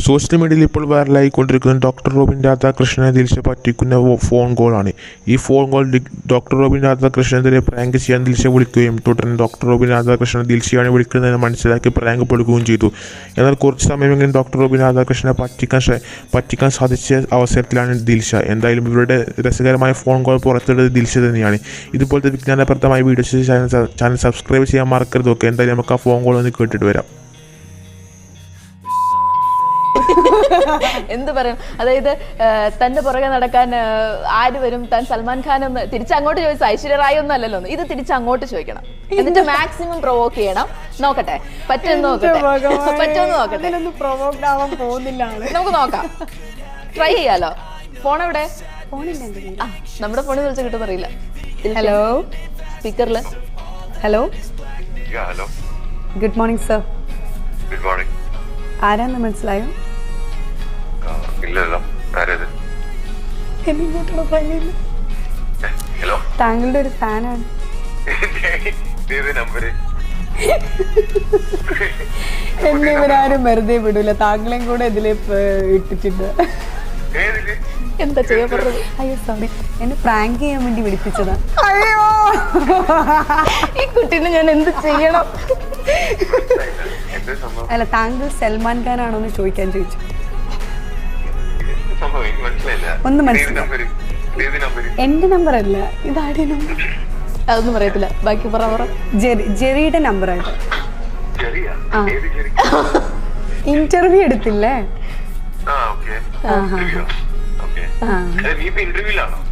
Social മീഡിയയിൽ ഇപ്പോൾ വൈറലായിക്കൊണ്ടിരിക്കുന്ന ഡോക്ടർ റോബിൻ രാധാകൃഷ്ണനെ ദിൽഷ പറ്റിക്കുന്ന ഫോൺ കോളാണ്. ഈ ഫോൺ കോൾ ഡോക്ടർ റോബിൻ രാധാകൃഷ്ണനെതിരെ പ്രാങ്ക് ചെയ്യാൻ ദിൽഷ വിളിക്കുകയും തുടർന്ന് ഡോക്ടർ റോബിൻ രാധാകൃഷ്ണൻ ദിൽഷയാണ് വിളിക്കുന്നതെന്ന് മനസ്സിലാക്കി പ്രാങ്ക് പെടുകയും ചെയ്തു. എന്നാൽ കുറച്ച് സമയമെങ്കിലും ഡോക്ടർ റോബിൻ രാധാകൃഷ്ണനെ പറ്റിക്കാൻ സാധിച്ച അവസരത്തിലാണ് ദിൽഷ. എന്തായാലും ഇവരുടെ രസകരമായ ഫോൺ കോൾ പുറത്തെടുത്തത് ദിൽഷ തന്നെയാണ്. ഇതുപോലത്തെ വിജ്ഞാനപ്രദമായ വീഡിയോസ് ചാനൽ സബ്സ്ക്രൈബ് ചെയ്യാൻ മറക്കരുത്. ഓക്കെ, എന്തായാലും നമുക്ക് ആ ഫോൺ കോൾ ഒന്ന് കേട്ടിട്ട് വരാം. എന്ത് പറയും, അതായത് തന്റെ പുറകെ നടക്കാൻ ആര് വരും, താൻ സൽമാൻ ഖാൻ ഒന്ന് തിരിച്ചങ്ങോട്ട് ചോദിച്ചു, ഐശ്വര്യ റായ് ഒന്നും അല്ലല്ലോ, ഇത് തിരിച്ചങ്ങോട്ട് ചോദിക്കണം, എന്നിട്ട് മാക്സിമം പ്രൊവോക്ക് ചെയ്യണം. നോക്കട്ടെ പറ്റുമെന്ന് നോക്കട്ടെ. നമുക്ക് നോക്കാം, ട്രൈ ചെയ്യാലോ. ഫോൺ എവിടെ? നമ്മുടെ ഫോണിൽ വിളിച്ച കിട്ടുന്നറിയില്ല. ഹലോ, സ്പീക്കറില്. Hello, good morning sir. Good morning. ആരാന്ന് മനസ്സിലായോ? ഇല്ലല്ലോ, താങ്കളുടെ ഒരു ഫാനാണ്. എന്നെ ഇവരാരും വെറുതെ വിടൂല, താങ്കളെയും കൂടെ ഇതില് ഇട്ടിട്ടുണ്ട്. എന്താ ചെയ്യാൻ പറഞ്ഞത്? അയ്യോ സോറി, എന്നെ പ്രാങ്ക് ചെയ്യാൻ വേണ്ടി വിളിപ്പിച്ചതാ. അയ്യോ, ഈ കുട്ടീനെ ഞാൻ എന്ത് ചെയ്യണം? അല്ല, താങ്കൾ സൽമാൻ ഖാൻ ആണോ എന്ന് ചോദിക്കാൻ ചോദിച്ചു. ഒന്ന് മനസ്സിലായി, എന്റെ നമ്പർ അല്ല, ഇതാരുടെ നമ്പർ? അതൊന്നും പറയത്തില്ല, ബാക്കി പറ. ജെറിയുടെ നമ്പർ ആയിട്ട്. ഇന്റർവ്യൂ എടുത്തില്ലേ?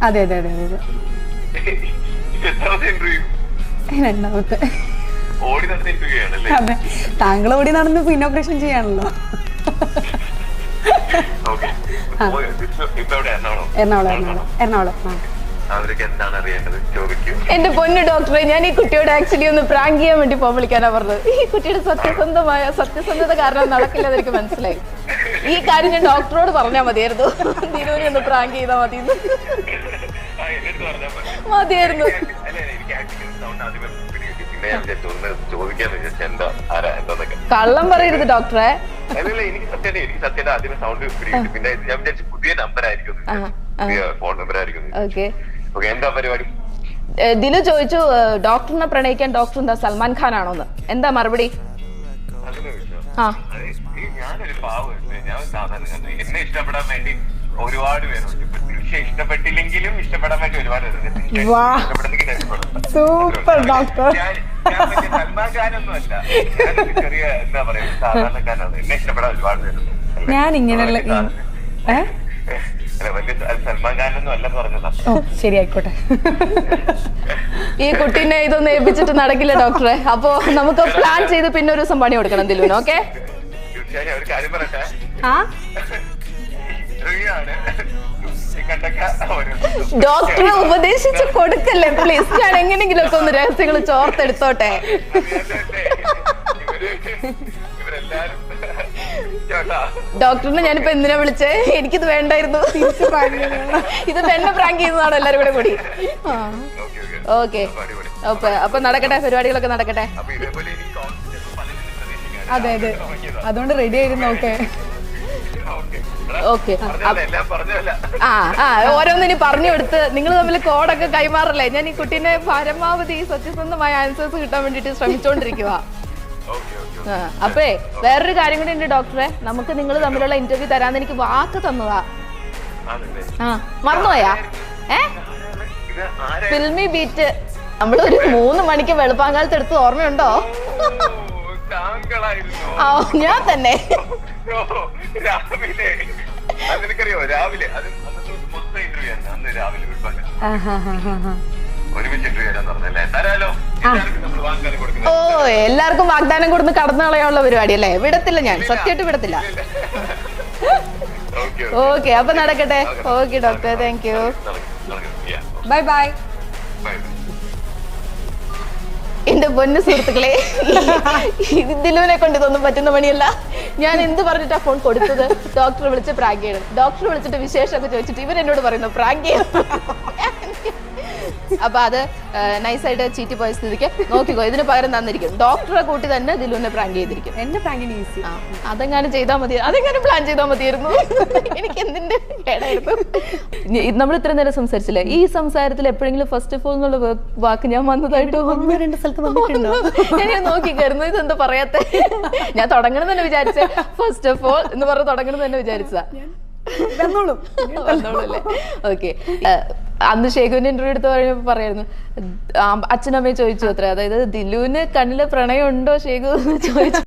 അതെ അതെ അതെ അതെ, രണ്ടാമത്തെ. അതെ, താങ്കൾ ഓടി നടന്ന് ഇനോഗ്രേഷൻ ചെയ്യാണല്ലോ. എറണാകുളം. എന്റെ പൊന്നു ഡോക്ടറെ, ഞാൻ ഈ കുട്ടിയോട് ആക്ച്വലി ഒന്ന് പ്രാങ്ക് ചെയ്യാൻ വേണ്ടി ഫോൺ വിളിക്കാനാ പറഞ്ഞത്. ഈ കുട്ടിയുടെ സത്യസന്ധത കാരണം നടക്കില്ലെന്ന് എനിക്ക് മനസ്സിലായി. ഈ കാര്യം ഞാൻ ഡോക്ടറോട് പറഞ്ഞാൽ മതിയായിരുന്നു. ദിനുവിനെ ഒന്ന് പ്രാങ്ക് ചെയ്താൽ മതിയായിരുന്നു. കള്ളം പറയരുത് ഡോക്ടറെ. ദിലു ചോദിച്ചു, ഡോക്ടറിനെ പ്രണയിക്കാൻ ഡോക്ടർ എന്താ സൽമാൻ ഖാൻ ആണോന്ന്. എന്താ മറുപടി? എന്നെ ഇഷ്ടപ്പെടാൻ വേണ്ടി ഒരുപാട് പേരുണ്ട്. ഇഷ്ടപ്പെട്ടില്ലെങ്കിലും ഇഷ്ടപ്പെടാൻ വേണ്ടി ഒരുപാട് സൂപ്പർ ഡോക്ടർ. സൽമാൻ ഖാനൊന്നും അല്ല, ചെറിയ എന്താ പറയാ സാധാരണക്കാരാണ്. എന്നെ ഇഷ്ടപ്പെടാൻ ഒരുപാട് പേരുണ്ട്. ഞാൻ ഇങ്ങനെയുള്ള സൽമാൻ ഖാനൊന്നും അല്ലെന്ന് പറഞ്ഞതാ. ശരി, ആയിക്കോട്ടെ. ഈ കുട്ടീനെ ഇതൊന്നും ഏൽപ്പിച്ചിട്ട് നടക്കില്ല ഡോക്ടറെ. അപ്പൊ നമുക്ക് പ്ലാൻ ചെയ്ത് പിന്നെ ഒരു ദിവസം പണി കൊടുക്കണം ദിലുവിന്. ഓക്കെ, തീർച്ചയായും ഒരു കാര്യം പറയട്ടെ. ഡോക്ടറെ ഉപദേശിച്ച് കൊടുക്കല്ലേ പ്ലീസ്. ഞാൻ എങ്ങനെങ്കിലും ഒക്കെ ഒന്ന് രഹസ്യങ്ങൾ ചോർത്തെടുത്തോട്ടെ. ഡോക്ടറിനെ ഞാനിപ്പോ എന്തിനാ വിളിച്ചേ? എനിക്കിത് വേണ്ടായിരുന്നു. ഇത് എന്നെ പ്രാങ്ക് ചെയ്യുന്നതാണ് എല്ലാരും കൂടെ കൂടി. ഓക്കെ, അപ്പൊ നടക്കട്ടെ, പരിപാടികളൊക്കെ നടക്കട്ടെ. അതെ അതെ, അതുകൊണ്ട് റെഡി ആയിരുന്നു. ഓക്കെ, ഓരോന്നിനി പറഞ്ഞു കൊടുത്ത് നിങ്ങൾ തമ്മിൽ കോഡൊക്കെ കൈമാറല്ലേ. ഞാൻ ഈ കുട്ടീനെ പരമാവധി സത്യസന്ധമായ ആൻസേഴ്സ് കിട്ടാൻ വേണ്ടിട്ട് ശ്രമിച്ചോണ്ടിരിക്കുക. അപ്പേ വേറൊരു കാര്യം കൂടി ഉണ്ട് ഡോക്ടറെ. നമുക്ക് നിങ്ങൾ തമ്മിലുള്ള ഇന്റർവ്യൂ തരാന്ന് എനിക്ക് വാക്ക് തന്നതാ. മറന്നുപോയാ? ഫിൽമി ബീറ്റ് നമ്മളൊരു 3 മണിക്ക് വെളുപ്പാങ്കാലത്ത് എടുത്ത് ഓർമ്മയുണ്ടോ? ഞാൻ തന്നെ. ഓ, എല്ലാവർക്കും വാഗ്ദാനം കൊടുത്ത് കടന്നു കളയാനുള്ള പരിപാടി അല്ലേ? വിടത്തില്ല, ഞാൻ സത്യമായിട്ട് വിടത്തില്ല. ഓക്കെ, അപ്പൊ നടക്കട്ടെ. Okay doctor, thank you. Bye bye. എന്റെ പൊന്നു സുഹൃത്തുക്കളെ, ദിലുവിനെ കൊണ്ട് ഇതൊന്നും പറ്റുന്ന പണിയല്ല. ഞാൻ എന്ത് പറഞ്ഞിട്ടാ ഫോൺ കൊടുത്തത്? ഡോക്ടറെ വിളിച്ച് പ്രാങ്ക് ചെയ്യണം. ഡോക്ടറെ വിളിച്ചിട്ട് വിശേഷമൊക്കെ ചോദിച്ചിട്ട് ഇവരെന്നോട് പറയുന്നു പ്രാങ്ക് ചെയ്യണം. അപ്പൊ അത് നൈസായിട്ട് ചീറ്റി പോയ സ്ഥിതിക്ക് നോക്കിക്കോ, ഇതിന് പകരം തന്നിരിക്കും. ഡോക്ടറെ കൂട്ടി തന്നെ ദിലുവിനെ പ്രാങ്ക് ചെയ്തിരിക്കും. എന്റെ പ്രാങ്കിന് ഈസി. അതെങ്ങാനും ചെയ്താൽ മതി, അതെങ്ങാനും പ്ലാൻ ചെയ്താൽ മതിയായിരുന്നു. എനിക്ക് എന്തിന്റെ കേടായിരുന്നു. നമ്മൾ ഇത്ര നേരം സംസാരിച്ചില്ലേ, ഈ സംസാരത്തിൽ എപ്പോഴെങ്കിലും ഫസ്റ്റ് ഓഫ് ഓൾ എന്നുള്ള വാക്ക് ഞാൻ വന്നതായിട്ട് 1-2 സ്ഥലത്ത് വന്നിട്ടുണ്ടോ? ഞാൻ നോക്കിക്കായിരുന്നു, ഇതെന്താ പറയാത്ത. ഞാൻ തുടങ്ങണം തന്നെ വിചാരിച്ച, ഫസ്റ്റ് ഓഫ് ഓൾ എന്ന് പറഞ്ഞ് തുടങ്ങണം തന്നെ വിചാരിച്ചതാ. വന്നോളൂല്ലേ? ഓക്കെ. അന്ന് ഷേഖുവിന്റെ ഇന്റർവ്യൂ എടുത്ത് പറയായിരുന്നു, അച്ഛനമ്മയെ ചോദിച്ചു അത്ര, അതായത് ദിലുവിന് കണ്ണില് പ്രണയം ഉണ്ടോ ഷേഖു എന്ന് ചോദിച്ചു.